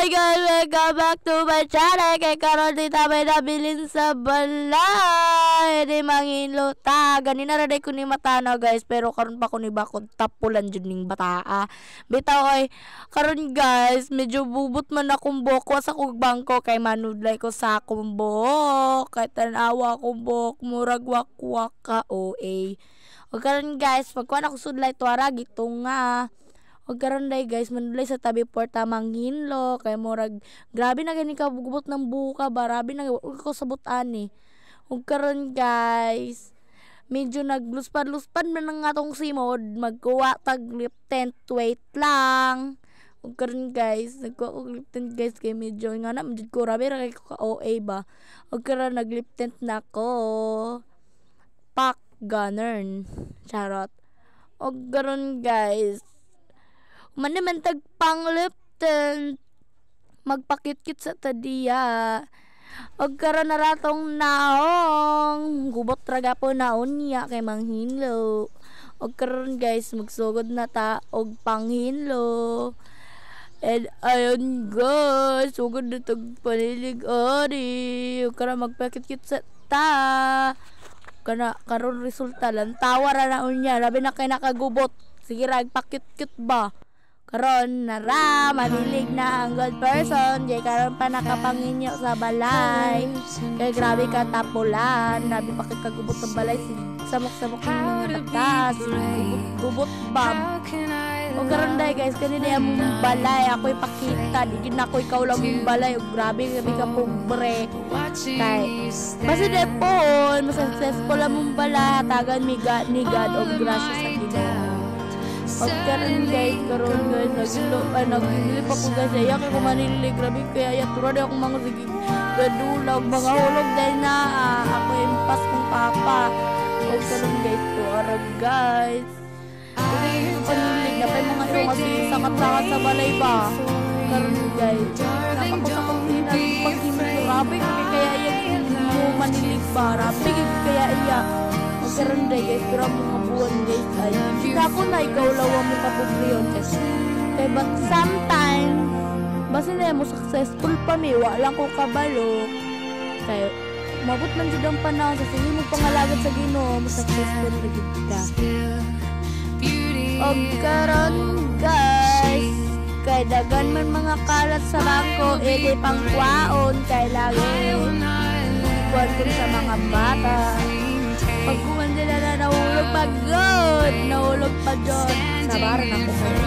Hi guys! Welcome back to my channel! Kaya karon di tayo nabilin sa balay! Di manginlo ta! Ganina na ko ni matana guys, pero karon pa ko ni bakod tapulan dyan ning bataa. Bitaw ay, karon guys, medyo bubot man akong buhok sa kong bangko kay manudlay ko sa akong buhok. Kay tanawa akong buhok, murag wakwak ka OA. O karon guys, pagkuhan ako sudlay tuara, gito nga. O karon day guys, manulay sa tabi porta manghinlo kay murag grabe na gani ka bugubot ng buka ba, grabe na ko sabot ani. O karon guys, medyo nagluspad-luspad man ang atong simod, magkuha tag lip tint, wait lang. O karon guys, nagkuha ko lip tint guys kay medyo nga na medyo ko grabe ra kay ko ka OA ba. O karon nag lip tint na ko. Pak ganern. Charot. O karon guys, man naman tag pang lip tint, magpakit-kit sa tadiya. Og karon na ratong naong gubot raga po naon niya kay manghinlo. Og karon guys, magsugod na ta og panghinlo. And ayun guys, sugod na tag panilig ori. Og karon magpakit-kit sa ta. Karon resulta lang tawa ra naon niya, labi na kay nakagubot. Sige ra pakit-kit ba. Karon nara, madilig na ang good person. Jay karon pa nakapanginyo sa balay. Kay grabe ka tapulan. Grabe pa kagubot ng balay. Samok-samok ng mga tatas. Gubot ba? O karon day guys, kanina yung balay. Ako'y pakita. Di na ako ikaw lang yung balay. O grabe ka pobre. Kay basta depon, successful lang mong balay. Tagan ni God o grasya sa Ginoo. Pag karon guys, nagbili pa ko guys, ay ako manililig, grabe kaya ay tura di akong mga sige gadulag, mga hulog dahil na ako yung pas kong papa. Pag karon guys, tuara guys, panilig na pa yung mga irong sakat-sakat sa balay ba. Karon guys, napako sa kusina, pag-himig, grabe kaya yung manilig ba, grabe kaya iya. Karon day guys, pero mga buwan guys ay kita ko na ikaw lawa mo kapobriyon kasi kay but sometimes basta na mo successful pa mi wala ko kabalo kay mabot man jud ang panahon sa sige mo pangalagad sa Ginoo mo successful na gid ka. Og karon guys, kay dagan man mga kalat sa bangko edi pangkwaon kay lagi kuwan ko sa mga bata. Pagkuhan sila na nahulog pag good, nahulog pa dyan. Sabaran ako karon.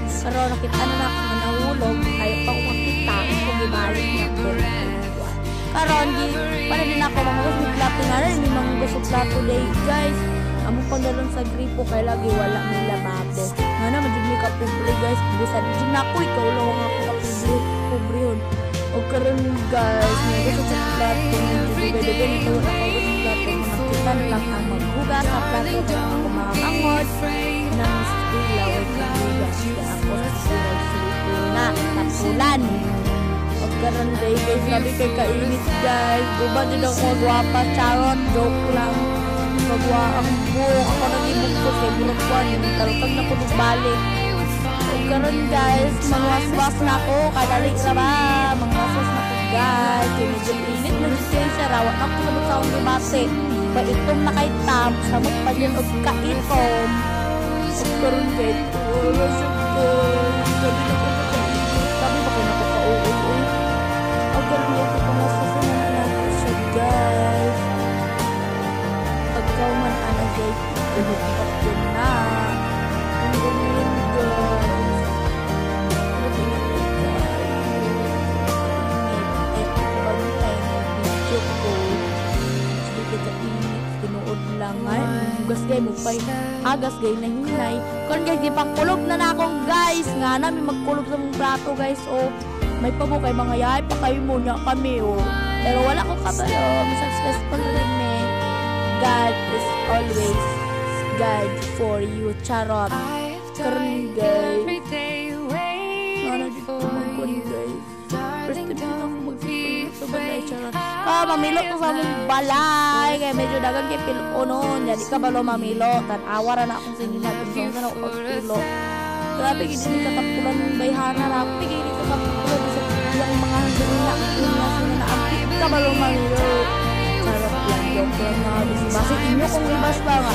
Pero nakita na ako na nahulog, ayaw pa ko makita kung ibalik niya ko. Karon, paano din ako, mga gusto plato nga rin, may mga gusto plato day guys. Amo pandalon sa gripo, kaya lagi wala may lababo. Nga naman, dyan may kapobre guys, bisa dyan ako, ikaw lang ako kapobre yun. O karon guys, may gusto sa plato, may dugay-dugay nito, ako gusto plato, nakita lang ang maghugas sa plato kaya ako makakangod ng stila with maghugas kaya ako sa stila na tapulan. Huwag karon day guys, sabi kay kainit guys, diba dyan ako magwapa, charot, joke lang. Magwa ang buhok, ako nag-ibog ko kay burukwan, talutag na po balik. Huwag karon guys, mangwaswas na ako, kadalik na ba, mangwaswas na ko guys, kaya medyo init, mag-stay siya, rawat ako sabot sa akong debate. Paitom na kay Tam, samot pa dyan og kaitom. At karon kay Toro siya guys. Sabi na ko sa sabi ba ko na ko pauwi. At karon kay ito pangasasanan na natin siya guys. Pagkaw man ana guys, gulupot yun na. Ang ganyan guys. Hugas gay mo pa agas gay na hinay kon guys di pangkulog na akong guys nga na may magkulog sa mong plato guys o may pabukay mga yay pa kayo muna kami o pero wala ko kabalo successful rin eh. God is always God for you charot karon guys ano dito magkun guys first time din ako mag-film sa balay charot mamilot ko sa mong balay kaya medyo dagang kay pilo noon jadi ka balo mamilot tanawa ra na akong sinina kung saan ako pagpilo grabe gini katapulan ng bayhana rapi gini katapulan sa kabalo manilo. Sarap lang, joke lang na. Basi inyo kung ibas ba nga.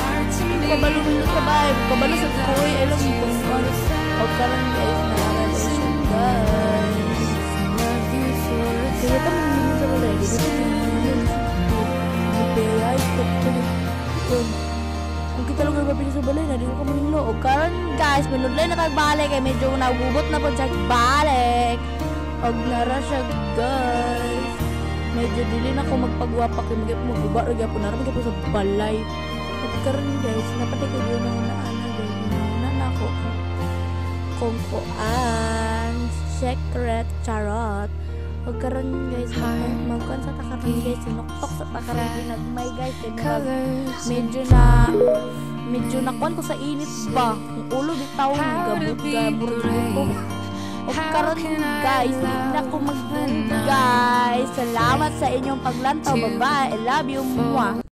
Kabalo manilo ka ba? Kabalo sa kukoy. Alam mo kung ano. Huwag ka lang guys na relasyon guys. Kaya ito mga sa balay. Dito kung kita lang nagpapili sa balay na, di ko ka manilo. O karon guys, manudlay na tagbalik. Kaya medyo nagubot na po sa balik. Huwag nara siya guys. Medyo dili na ako magpagwapak. Kaya mag-ubar. Kaya po nara po sa balay. Huwag karon guys, napatay ko yun ang naana guys. Naana ako. Kung kuan secret charot. Huwag karon guys, magkuhan sa takaran guys, sinuktok sa takaran ginagmay guys, medyo na kuhan ko sa init ba, ang ulo bitaw, gabot ko. Huwag karon guys, hindi na ako guys, salamat sa inyong paglantaw, bye bye, I love you, muah.